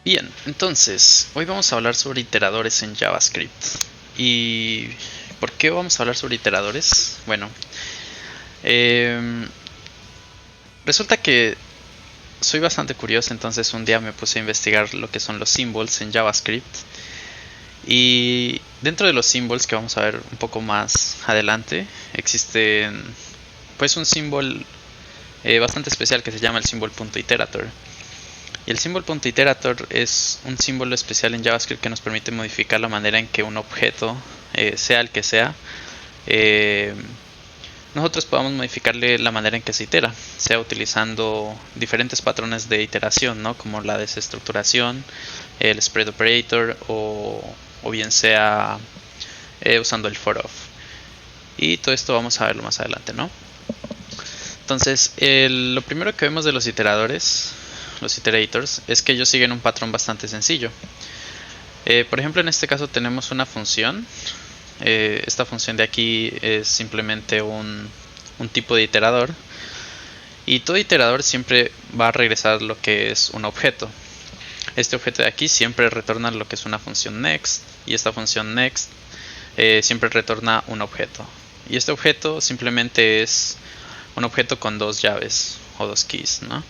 Bien, entonces, hoy vamos a hablar sobre iteradores en JavaScript. ¿Y por qué vamos a hablar sobre iteradores? Bueno, resulta que soy bastante curioso, entonces un día me puse a investigar lo que son los symbols en JavaScript. Y dentro de los symbols que vamos a ver un poco más adelante, existen pues un symbol bastante especial que se llama el symbol .iterator. Y el symbol.iterator es un símbolo especial en JavaScript que nos permite modificar la manera en que un objeto, sea el que sea, nosotros podamos modificarle la manera en que se itera, sea utilizando diferentes patrones de iteración, ¿no? Como la desestructuración, el spread operator o bien sea usando el for of. Y todo esto vamos a verlo más adelante, ¿no? Entonces, lo primero que vemos de los iteradores, los iterators, es que ellos siguen un patrón bastante sencillo. Por ejemplo, en este caso tenemos una función. Esta función de aquí es simplemente un tipo de iterador. Y todo iterador siempre va a regresar lo que es un objeto. Este objeto de aquí siempre retorna lo que es una función next. Y esta función next siempre retorna un objeto. Y este objeto simplemente es un objeto con dos llaves o dos keys, ¿no?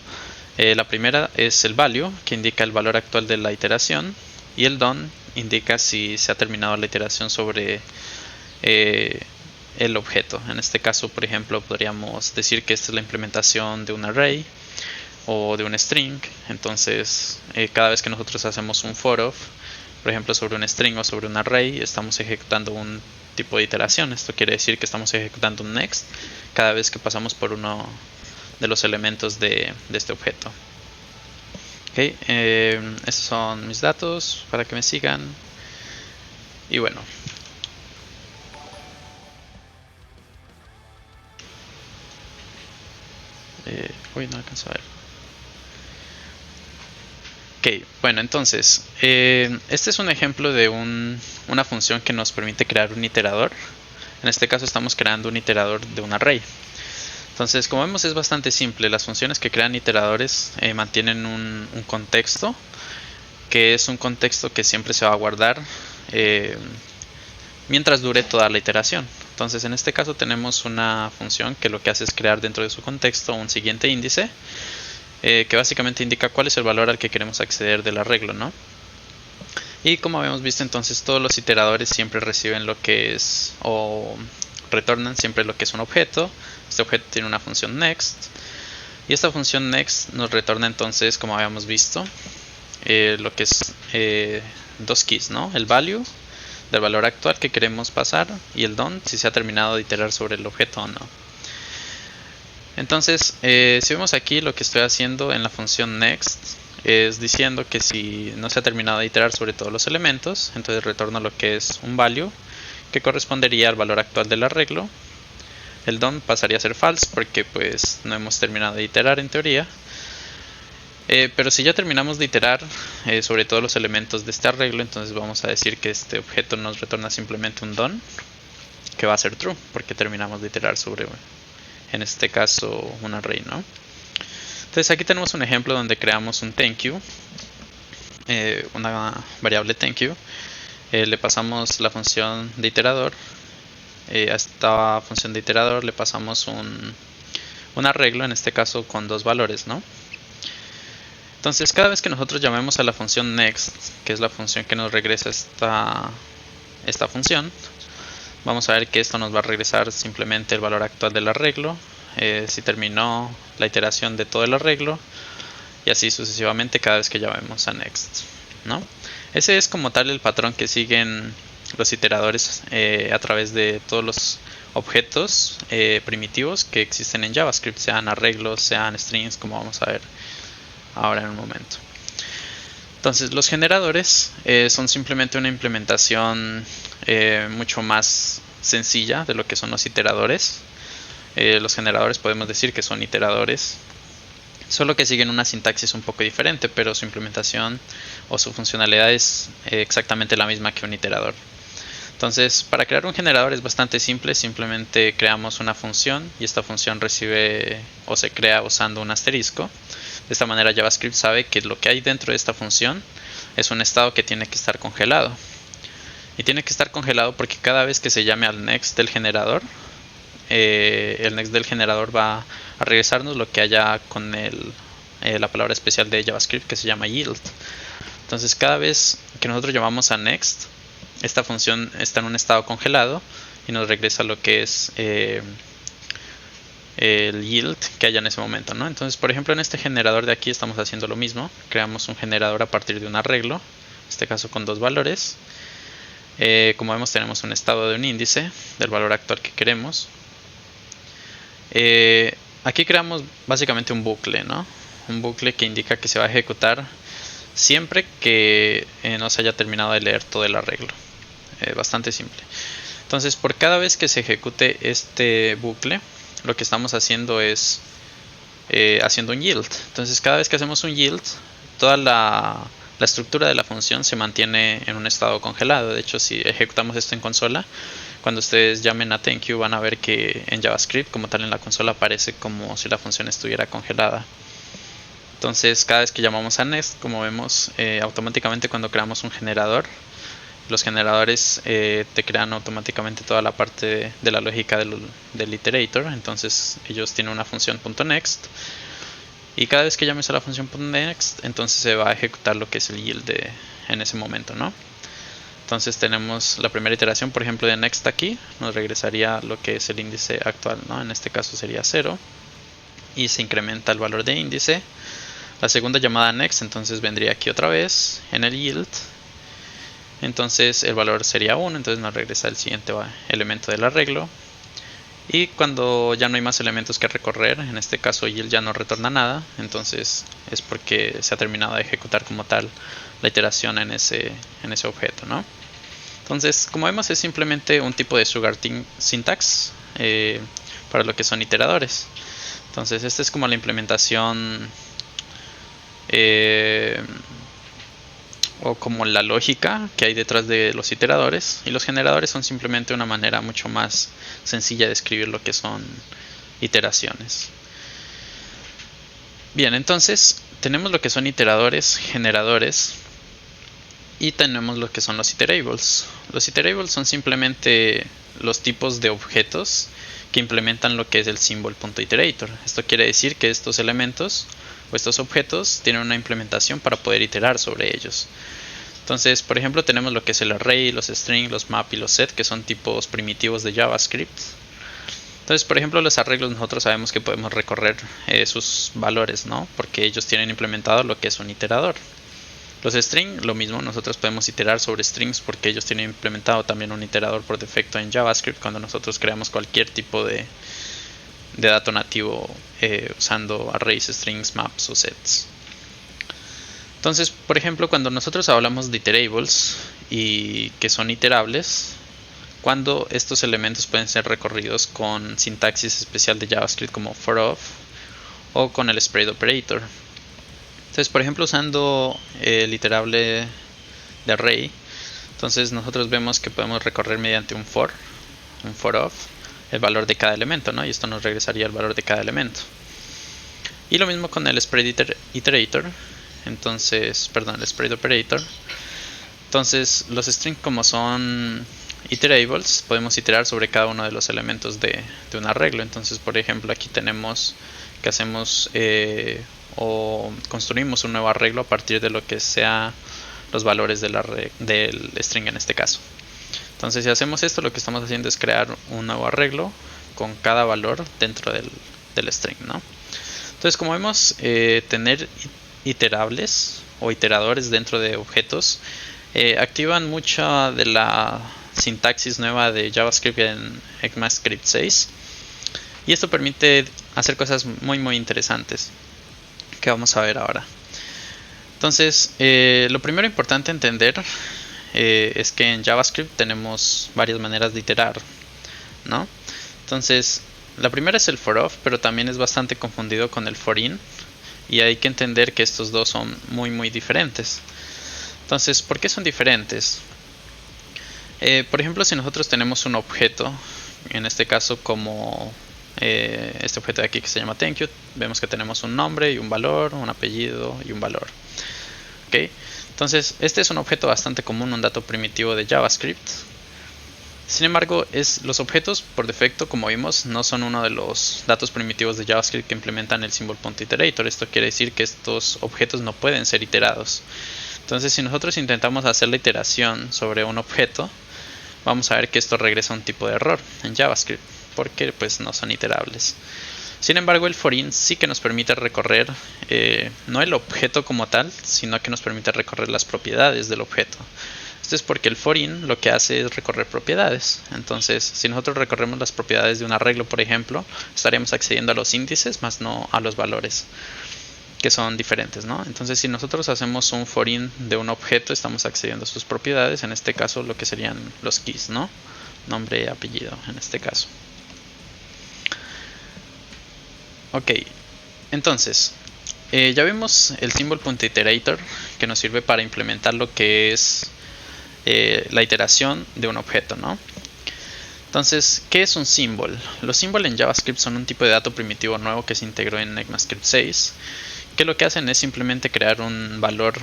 La primera es el value, que indica el valor actual de la iteración, y el done indica si se ha terminado la iteración sobre el objeto. En este caso, por ejemplo, podríamos decir que esta es la implementación de un array o de un string. Entonces, cada vez que nosotros hacemos un for of, por ejemplo, sobre un string o sobre un array, estamos ejecutando un tipo de iteración. Esto quiere decir que estamos ejecutando un next cada vez que pasamos por uno de los elementos de este objeto. Ok, estos son mis datos para que me sigan. Y bueno, no alcanzo a ver. Ok, bueno, entonces, este es un ejemplo de una función que nos permite crear un iterador. En este caso estamos creando un iterador de un array. Entonces, como vemos, es bastante simple. Las funciones que crean iteradores mantienen un contexto, que es un contexto que siempre se va a guardar mientras dure toda la iteración. Entonces, en este caso tenemos una función que lo que hace es crear dentro de su contexto un siguiente índice, que básicamente indica cuál es el valor al que queremos acceder del arreglo, ¿no? Y como habíamos visto, entonces todos los iteradores siempre reciben lo que es, o retornan siempre lo que es un objeto. Este objeto tiene una función next, y esta función next nos retorna entonces, como habíamos visto, lo que es dos keys, ¿no? El value del valor actual que queremos pasar y el done si se ha terminado de iterar sobre el objeto o no. Entonces, si vemos aquí, lo que estoy haciendo en la función next es diciendo que si no se ha terminado de iterar sobre todos los elementos, entonces retorno lo que es un value que correspondería al valor actual del arreglo. El done pasaría a ser false porque pues no hemos terminado de iterar en teoría. Pero si ya terminamos de iterar sobre todos los elementos de este arreglo, entonces vamos a decir que este objeto nos retorna simplemente un done, que va a ser true porque terminamos de iterar sobre, en este caso, un array, ¿no? Entonces aquí tenemos un ejemplo donde creamos un thank you, una variable thank you. Le pasamos la función de iterador. A esta función de iterador le pasamos un arreglo, en este caso con dos valores, ¿no? Entonces cada vez que nosotros llamemos a la función next, que es la función que nos regresa esta función, vamos a ver que esto nos va a regresar simplemente el valor actual del arreglo, si terminó la iteración de todo el arreglo, y así sucesivamente cada vez que llamemos a next, ¿no? Ese es como tal el patrón que siguen los iteradores a través de todos los objetos primitivos que existen en JavaScript, sean arreglos, sean strings, como vamos a ver ahora en un momento. Entonces, los generadores son simplemente una implementación mucho más sencilla de lo que son los iteradores. Los generadores podemos decir que son iteradores, solo que siguen una sintaxis un poco diferente, pero su implementación o su funcionalidad es exactamente la misma que un iterador. Entonces, para crear un generador es bastante simple, simplemente creamos una función y esta función recibe o se crea usando un asterisco. De esta manera JavaScript sabe que lo que hay dentro de esta función es un estado que tiene que estar congelado. Y tiene que estar congelado porque cada vez que se llame al next del generador, el next del generador va a regresarnos lo que haya con la palabra especial de JavaScript que se llama yield. Entonces cada vez que nosotros llamamos a next, esta función está en un estado congelado y nos regresa lo que es el yield que haya en ese momento, ¿no? Entonces, por ejemplo, en este generador de aquí estamos haciendo lo mismo. Creamos un generador a partir de un arreglo, en este caso con dos valores. Como vemos, tenemos un estado de un índice del valor actual que queremos. Aquí creamos básicamente un bucle, ¿no? Un bucle que indica que se va a ejecutar siempre que no se haya terminado de leer todo el arreglo. Bastante simple. Entonces, por cada vez que se ejecute este bucle, lo que estamos haciendo es haciendo un yield. Entonces, cada vez que hacemos un yield, toda la estructura de la función se mantiene en un estado congelado. De hecho, si ejecutamos esto en consola, cuando ustedes llamen a thank you, van a ver que en JavaScript, como tal en la consola, aparece como si la función estuviera congelada. Entonces, cada vez que llamamos a next, como vemos, automáticamente cuando creamos un generador, los generadores te crean automáticamente toda la parte de la lógica del iterator. Entonces ellos tienen una función .next y cada vez que llames a la función .next, entonces se va a ejecutar lo que es el yield en ese momento, ¿no? Entonces tenemos la primera iteración, por ejemplo, de next aquí, nos regresaría lo que es el índice actual, ¿no? En este caso sería 0 y se incrementa el valor de índice. La segunda llamada next, entonces vendría aquí otra vez en el yield. Entonces el valor sería 1, entonces nos regresa el siguiente elemento del arreglo. Y cuando ya no hay más elementos que recorrer, en este caso yield ya no retorna nada, entonces es porque se ha terminado de ejecutar como tal la iteración en ese objeto, ¿no? Entonces, como vemos, es simplemente un tipo de sugar syntax para lo que son iteradores. Entonces, esta es como la implementación o como la lógica que hay detrás de los iteradores, y los generadores son simplemente una manera mucho más sencilla de escribir lo que son iteraciones. Bien, entonces tenemos lo que son iteradores, generadores, y tenemos lo que son los iterables. Los iterables son simplemente los tipos de objetos que implementan lo que es el symbol.iterator. Esto quiere decir que estos elementos o estos objetos tienen una implementación para poder iterar sobre ellos. Entonces, por ejemplo, tenemos lo que es el array, los string, los map y los set, que son tipos primitivos de JavaScript. Entonces, por ejemplo, los arreglos nosotros sabemos que podemos recorrer sus valores, ¿no? Porque ellos tienen implementado lo que es un iterador. Los string, lo mismo, nosotros podemos iterar sobre strings porque ellos tienen implementado también un iterador por defecto en JavaScript cuando nosotros creamos cualquier tipo de dato nativo usando arrays, strings, maps o sets. Entonces, por ejemplo, cuando nosotros hablamos de iterables y que son iterables, cuando estos elementos pueden ser recorridos con sintaxis especial de JavaScript como for of o con el spread operator. Entonces, por ejemplo, usando el iterable de array, entonces nosotros vemos que podemos recorrer mediante un for of, el valor de cada elemento, ¿no? Y esto nos regresaría el valor de cada elemento. Y lo mismo con el spread iterator, entonces, perdón, el spread operator. Entonces, los strings, como son iterables, podemos iterar sobre cada uno de los elementos de un arreglo. Entonces, por ejemplo, aquí tenemos que hacemos o construimos un nuevo arreglo a partir de lo que sea los valores del string en este caso. Entonces, si hacemos esto, lo que estamos haciendo es crear un nuevo arreglo con cada valor dentro del string, ¿no? Entonces, como vemos, tener iterables o iteradores dentro de objetos activan mucha de la sintaxis nueva de JavaScript en ECMAScript 6, y esto permite hacer cosas muy interesantes que vamos a ver ahora. Entonces, lo primero importante entender es que en JavaScript tenemos varias maneras de iterar, ¿no? Entonces, la primera es el for of, pero también es bastante confundido con el for in, y hay que entender que estos dos son muy diferentes. Entonces, ¿por qué son diferentes? Por ejemplo, si nosotros tenemos un objeto, en este caso como este objeto de aquí que se llama thank you, vemos que tenemos un nombre y un valor, un apellido y un valor. ¿Okay? Entonces, este es un objeto bastante común, un dato primitivo de JavaScript. Sin embargo, los objetos por defecto, como vimos, no son uno de los datos primitivos de JavaScript que implementan el symbol.iterator. Esto quiere decir que estos objetos no pueden ser iterados. Entonces, si nosotros intentamos hacer la iteración sobre un objeto, vamos a ver que esto regresa un tipo de error en JavaScript, porque pues no son iterables. Sin embargo, el forin sí que nos permite recorrer no el objeto como tal, sino que nos permite recorrer las propiedades del objeto. Esto es porque el forin lo que hace es recorrer propiedades. Entonces, si nosotros recorremos las propiedades de un arreglo, por ejemplo, estaríamos accediendo a los índices, más no a los valores, que son diferentes, ¿no? Entonces, si nosotros hacemos un forin de un objeto, estamos accediendo a sus propiedades, en este caso lo que serían los keys, ¿no? Nombre y apellido, en este caso. Ok, entonces, ya vimos el symbol.iterator, que nos sirve para implementar lo que es la iteración de un objeto, ¿no? Entonces, ¿qué es un symbol? Los symbols en JavaScript son un tipo de dato primitivo nuevo que se integró en ECMAScript 6, que lo que hacen es simplemente crear un valor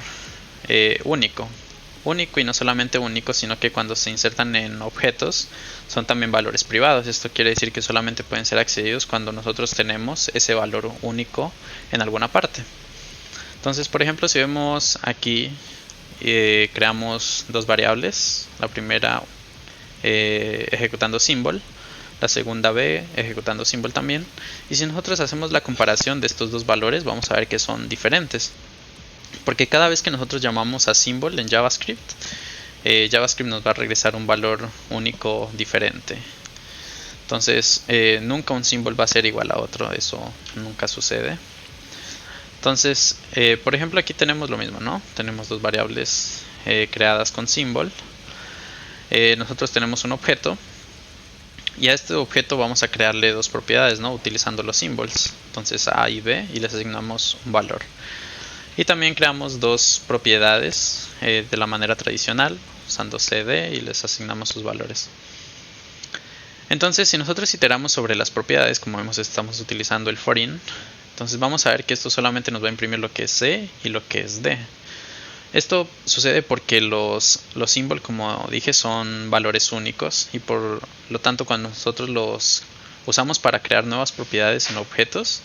único y no solamente único, sino que cuando se insertan en objetos son también valores privados. Esto quiere decir que solamente pueden ser accedidos cuando nosotros tenemos ese valor único en alguna parte. Entonces, por ejemplo, si vemos aquí, creamos dos variables, la primera ejecutando symbol, la segunda b ejecutando symbol también, y si nosotros hacemos la comparación de estos dos valores, vamos a ver que son diferentes, porque cada vez que nosotros llamamos a symbol en JavaScript, JavaScript nos va a regresar un valor único diferente. Entonces, nunca un symbol va a ser igual a otro, eso nunca sucede. Entonces, por ejemplo, aquí tenemos lo mismo, ¿no? Tenemos dos variables creadas con symbol. Nosotros tenemos un objeto y a este objeto vamos a crearle dos propiedades, ¿no? Utilizando los symbols. Entonces, A y B, y les asignamos un valor. Y también creamos dos propiedades de la manera tradicional, usando CD, y les asignamos sus valores. Entonces, si nosotros iteramos sobre las propiedades, como vemos, estamos utilizando el forin. Entonces vamos a ver que esto solamente nos va a imprimir lo que es C y lo que es D. Esto sucede porque los symbols, como dije, son valores únicos, y por lo tanto cuando nosotros los usamos para crear nuevas propiedades en objetos,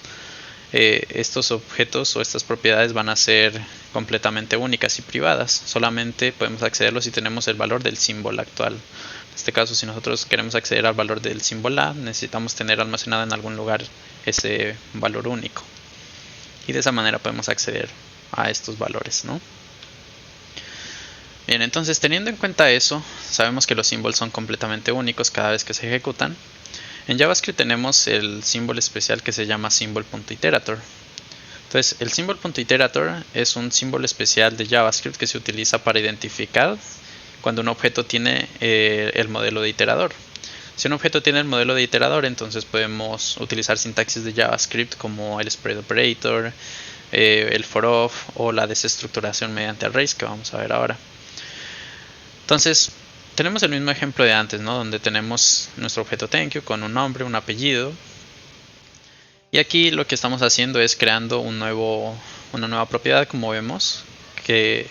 estos objetos o estas propiedades van a ser completamente únicas y privadas. Solamente podemos accederlos si tenemos el valor del símbolo actual. En este caso, si nosotros queremos acceder al valor del símbolo A, necesitamos tener almacenado en algún lugar ese valor único, y de esa manera podemos acceder a estos valores, ¿no? Bien, entonces teniendo en cuenta eso, sabemos que los symbols son completamente únicos cada vez que se ejecutan. En JavaScript tenemos el símbolo especial que se llama symbol.iterator. Entonces, el symbol.iterator es un símbolo especial de JavaScript que se utiliza para identificar cuando un objeto tiene el modelo de iterador. Si un objeto tiene el modelo de iterador, entonces podemos utilizar sintaxis de JavaScript como el spread operator, el for of o la desestructuración mediante arrays, que vamos a ver ahora. Entonces, tenemos el mismo ejemplo de antes, ¿no? Donde tenemos nuestro objeto thank you con un nombre, un apellido. Y aquí lo que estamos haciendo es creando una nueva propiedad, como vemos, que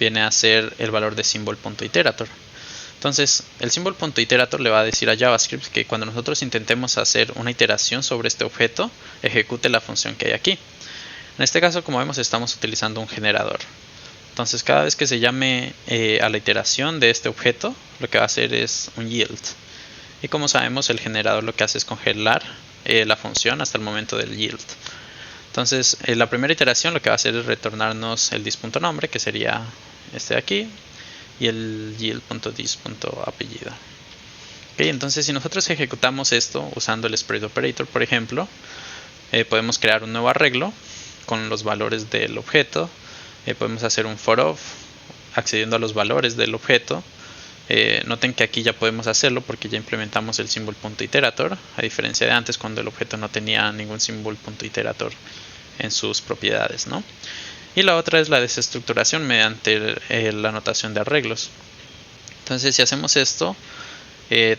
viene a ser el valor de symbol.iterator. Entonces, el symbol.iterator le va a decir a JavaScript que cuando nosotros intentemos hacer una iteración sobre este objeto, ejecute la función que hay aquí. En este caso, como vemos, estamos utilizando un generador. Entonces, cada vez que se llame a la iteración de este objeto, lo que va a hacer es un yield. Y como sabemos, el generador lo que hace es congelar la función hasta el momento del yield. Entonces, la primera iteración lo que va a hacer es retornarnos el dis.nombre, que sería este de aquí, y el yield.dis.apellido. Okay, entonces, si nosotros ejecutamos esto usando el spread operator, por ejemplo, podemos crear un nuevo arreglo con los valores del objeto. Podemos hacer un for of accediendo a los valores del objeto. Noten que aquí ya podemos hacerlo porque ya implementamos el symbol.iterator, a diferencia de antes cuando el objeto no tenía ningún symbol.iterator en sus propiedades, ¿no? Y la otra es la desestructuración mediante la anotación de arreglos. Entonces, si hacemos esto,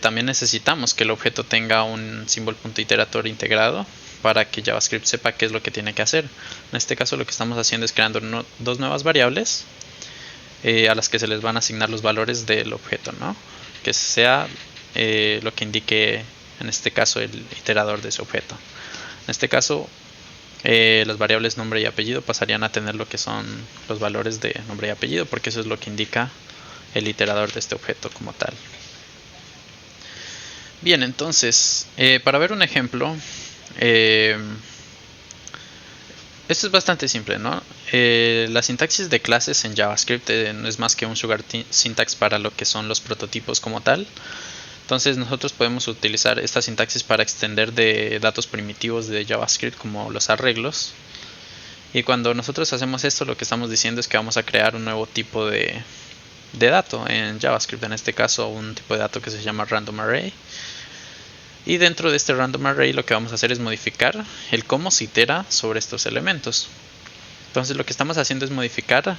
también necesitamos que el objeto tenga un symbol punto iterator integrado para que JavaScript sepa qué es lo que tiene que hacer. En este caso lo que estamos haciendo es creando dos nuevas variables a las que se les van a asignar los valores del objeto, ¿no? Que sea lo que indique en este caso el iterador de ese objeto. En este caso las variables nombre y apellido pasarían a tener lo que son los valores de nombre y apellido, porque eso es lo que indica el iterador de este objeto como tal. Bien, entonces para ver un ejemplo, esto es bastante simple, ¿no? La sintaxis de clases en JavaScript no es más que un sugar syntax para lo que son los prototipos como tal. Entonces nosotros podemos utilizar esta sintaxis para extender de datos primitivos de JavaScript como los arreglos. Y cuando nosotros hacemos esto, lo que estamos diciendo es que vamos a crear un nuevo tipo de dato en JavaScript. En este caso un tipo de dato que se llama random array. Y dentro de este random array lo que vamos a hacer es modificar el cómo se itera sobre estos elementos. Entonces lo que estamos haciendo es modificar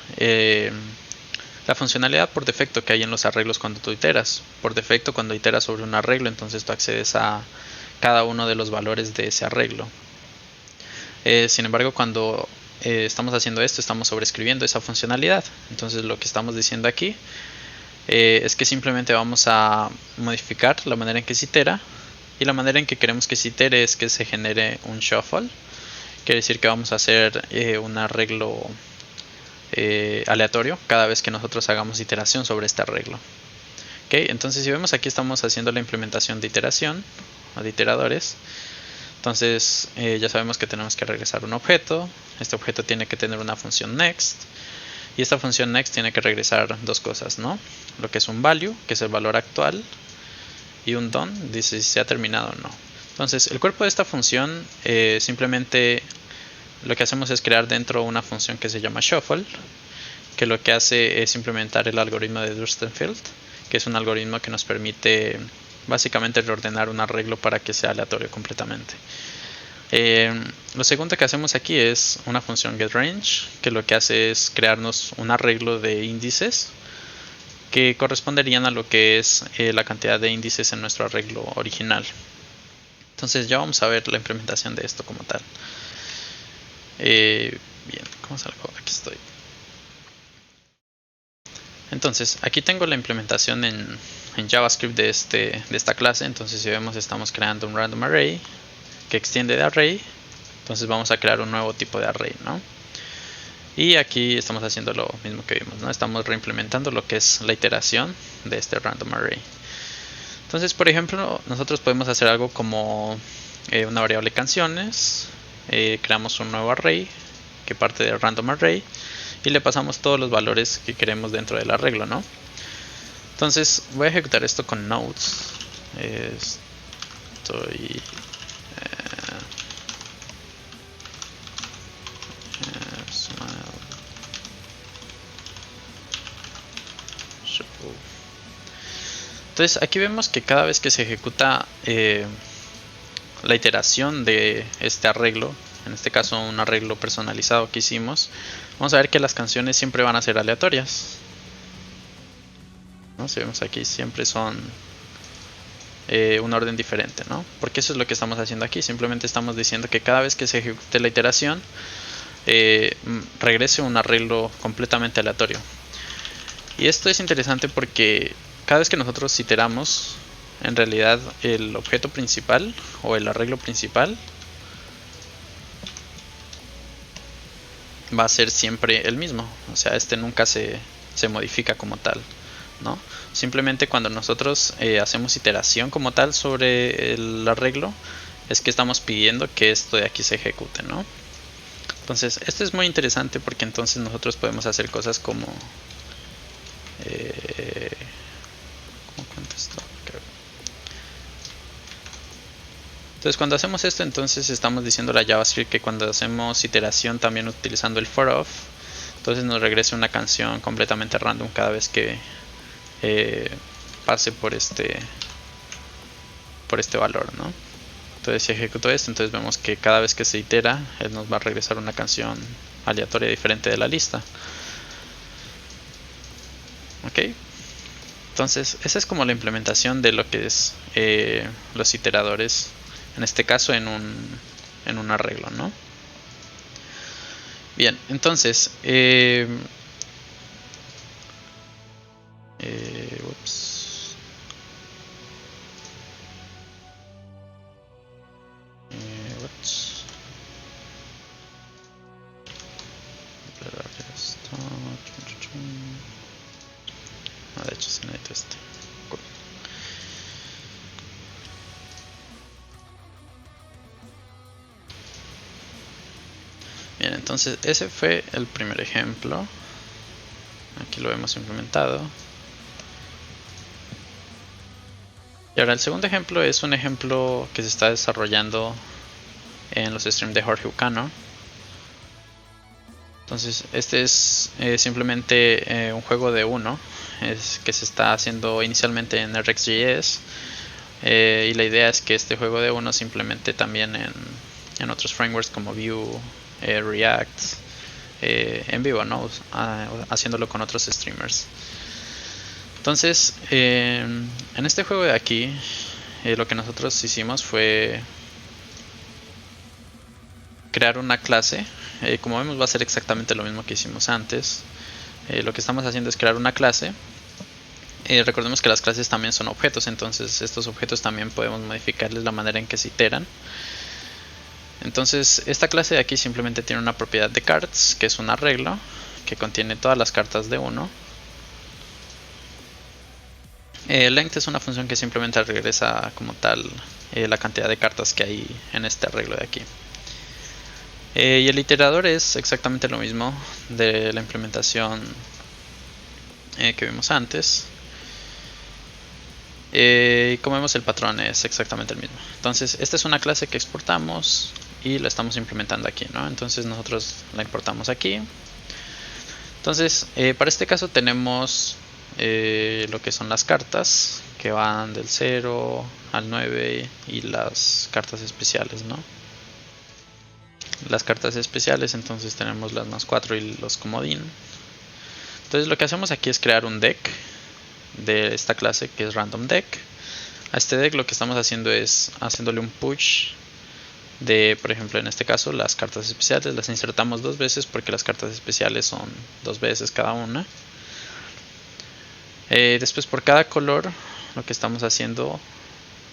la funcionalidad por defecto que hay en los arreglos cuando tú iteras. Por defecto, cuando iteras sobre un arreglo, entonces tú accedes a cada uno de los valores de ese arreglo. Sin embargo, cuando estamos haciendo esto, estamos sobreescribiendo esa funcionalidad. Entonces lo que estamos diciendo aquí es que simplemente vamos a modificar la manera en que se itera. Y la manera en que queremos que se itere es que se genere un shuffle. Quiere decir que vamos a hacer un arreglo aleatorio cada vez que nosotros hagamos iteración sobre este arreglo. Okay, entonces si vemos aquí estamos haciendo la implementación de iteración o de iteradores. Entonces ya sabemos que tenemos que regresar un objeto. Este objeto tiene que tener una función next. Y esta función next tiene que regresar dos cosas, ¿no? Lo que es un value, que es el valor actual. Y un done, dice si se ha terminado o no. Entonces el cuerpo de esta función simplemente lo que hacemos es crear dentro una función que se llama shuffle, que lo que hace es implementar el algoritmo de Dürstenfeld, que es un algoritmo que nos permite básicamente reordenar un arreglo para que sea aleatorio completamente. Lo segundo que hacemos aquí es una función getRange, que lo que hace es crearnos un arreglo de índices que corresponderían a lo que es la cantidad de índices en nuestro arreglo original. Entonces ya vamos a ver la implementación de esto como tal. Bien, ¿cómo salgo? Aquí estoy. Entonces aquí tengo la implementación en JavaScript de esta clase. Entonces si vemos estamos creando un random array que extiende de array. Entonces vamos a crear un nuevo tipo de array, ¿no? Y aquí estamos haciendo lo mismo que vimos, ¿no? Estamos reimplementando lo que es la iteración de este random array. Entonces, por ejemplo, nosotros podemos hacer algo como una variable canciones. Creamos un nuevo array que parte del random array y le pasamos todos los valores que queremos dentro del arreglo, ¿no? Entonces voy a ejecutar esto con nodes. Entonces aquí vemos que cada vez que se ejecuta la iteración de este arreglo, en este caso un arreglo personalizado que hicimos, vamos a ver que las canciones siempre van a ser aleatorias, ¿no? Si vemos aquí siempre son un orden diferente, ¿no? Porque eso es lo que estamos haciendo aquí. Simplemente estamos diciendo que cada vez que se ejecute la iteración regrese un arreglo completamente aleatorio. Y esto es interesante porque cada vez que nosotros iteramos, en realidad el objeto principal o el arreglo principal va a ser siempre el mismo. O sea, este nunca se modifica como tal, ¿no? Simplemente cuando nosotros hacemos iteración como tal sobre el arreglo, es que estamos pidiendo que esto de aquí se ejecute, ¿no? Entonces, esto es muy interesante porque entonces nosotros podemos hacer cosas como... ¿cómo cuento esto? Entonces cuando hacemos esto, entonces estamos diciendo a JavaScript que cuando hacemos iteración también utilizando el for-of, entonces nos regresa una canción completamente random cada vez que pase por este valor, ¿no? Entonces si ejecuto esto, entonces vemos que cada vez que se itera, él nos va a regresar una canción aleatoria diferente de la lista. Ok. Entonces, esa es como la implementación de lo que es los iteradores, en este caso en un arreglo, ¿no? Bien, entonces, ups. Ups. No, de hecho, sí necesito este. Cool. Bien, entonces ese fue el primer ejemplo. Aquí lo hemos implementado. Y ahora el segundo ejemplo es un ejemplo que se está desarrollando en los streams de Jorge Ucano. Entonces este es simplemente un juego de uno que se está haciendo inicialmente en RxJS, y la idea es que este juego de uno se implemente también en otros frameworks como Vue, React, en vivo, ¿no? Haciéndolo con otros streamers. Entonces, en este juego de aquí, lo que nosotros hicimos fue crear una clase. Como vemos, va a ser exactamente lo mismo que hicimos antes. Lo que estamos haciendo es crear una clase. Recordemos que las clases también son objetos, entonces estos objetos también podemos modificarles la manera en que se iteran. Entonces, esta clase de aquí simplemente tiene una propiedad de cards, que es un arreglo que contiene todas las cartas de 1. Length es una función que simplemente regresa como tal la cantidad de cartas que hay en este arreglo de aquí. Y el iterador es exactamente lo mismo de la implementación que vimos antes. Y como vemos, el patrón es exactamente el mismo. Entonces, esta es una clase que exportamos y la estamos implementando aquí, ¿no? Entonces nosotros la importamos aquí. Entonces, para este caso tenemos lo que son las cartas, que van del 0 al 9, y las cartas especiales, ¿no? Las cartas especiales, entonces tenemos las +4 y los comodín. Entonces lo que hacemos aquí es crear un deck de esta clase que es random deck. A este deck lo que estamos haciendo es haciéndole un push de, por ejemplo, en este caso las cartas especiales las insertamos 2 veces porque las cartas especiales son 2 veces cada una. Después, por cada color, lo que estamos haciendo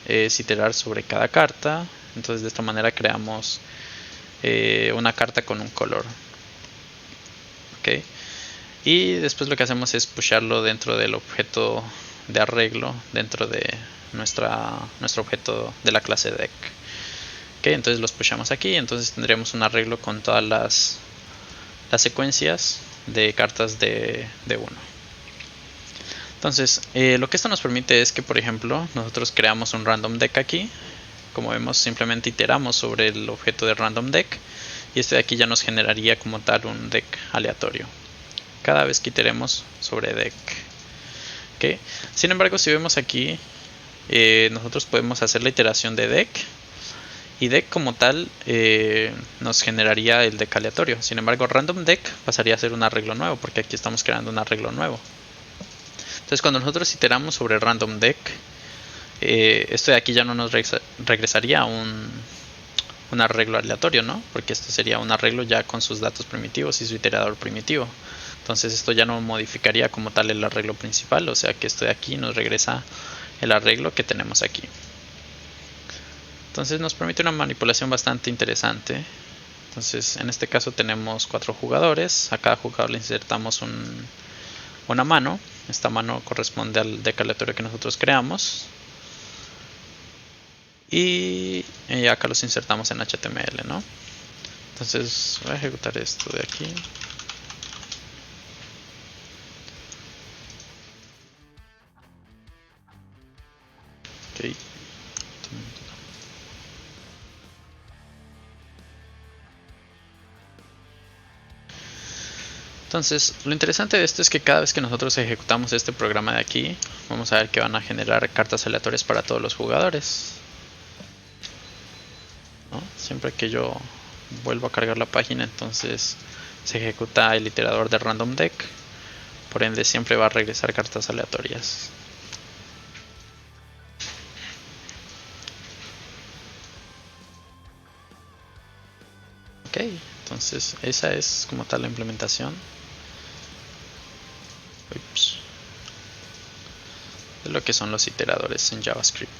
es iterar sobre cada carta. Entonces de esta manera creamos una carta con un color. ¿Okay? Y después lo que hacemos es pusharlo dentro del objeto de arreglo, dentro de nuestro objeto de la clase deck. ¿Okay? Entonces los pushamos aquí, entonces tendremos un arreglo con todas las secuencias de cartas de 1. Entonces, lo que esto nos permite es que, por ejemplo, nosotros creamos un random deck aquí. Como vemos, simplemente iteramos sobre el objeto de random deck, y este de aquí ya nos generaría como tal un deck aleatorio cada vez que iteremos sobre deck. ¿Okay? Sin embargo, si vemos aquí, nosotros podemos hacer la iteración de deck, y deck como tal nos generaría el deck aleatorio. Sin embargo, random deck pasaría a ser un arreglo nuevo, porque aquí estamos creando un arreglo nuevo. Entonces, cuando nosotros iteramos sobre random deck, esto de aquí ya no nos regresaría un arreglo aleatorio, ¿no? Porque esto sería un arreglo ya con sus datos primitivos y su iterador primitivo. Entonces esto ya no modificaría como tal el arreglo principal, o sea que esto de aquí nos regresa el arreglo que tenemos aquí. Entonces nos permite una manipulación bastante interesante. Entonces en este caso tenemos 4 jugadores, a cada jugador le insertamos una mano. Esta mano corresponde al deck aleatorio que nosotros creamos. Y acá los insertamos en HTML, ¿no? Entonces voy a ejecutar esto de aquí. Okay. Entonces, lo interesante de esto es que cada vez que nosotros ejecutamos este programa de aquí, vamos a ver que van a generar cartas aleatorias para todos los jugadores, ¿no? Siempre que yo vuelvo a cargar la página, entonces se ejecuta el iterador de random deck, por ende siempre va a regresar cartas aleatorias. Entonces esa es como tal la implementación. Ups. De lo que son los iteradores en JavaScript.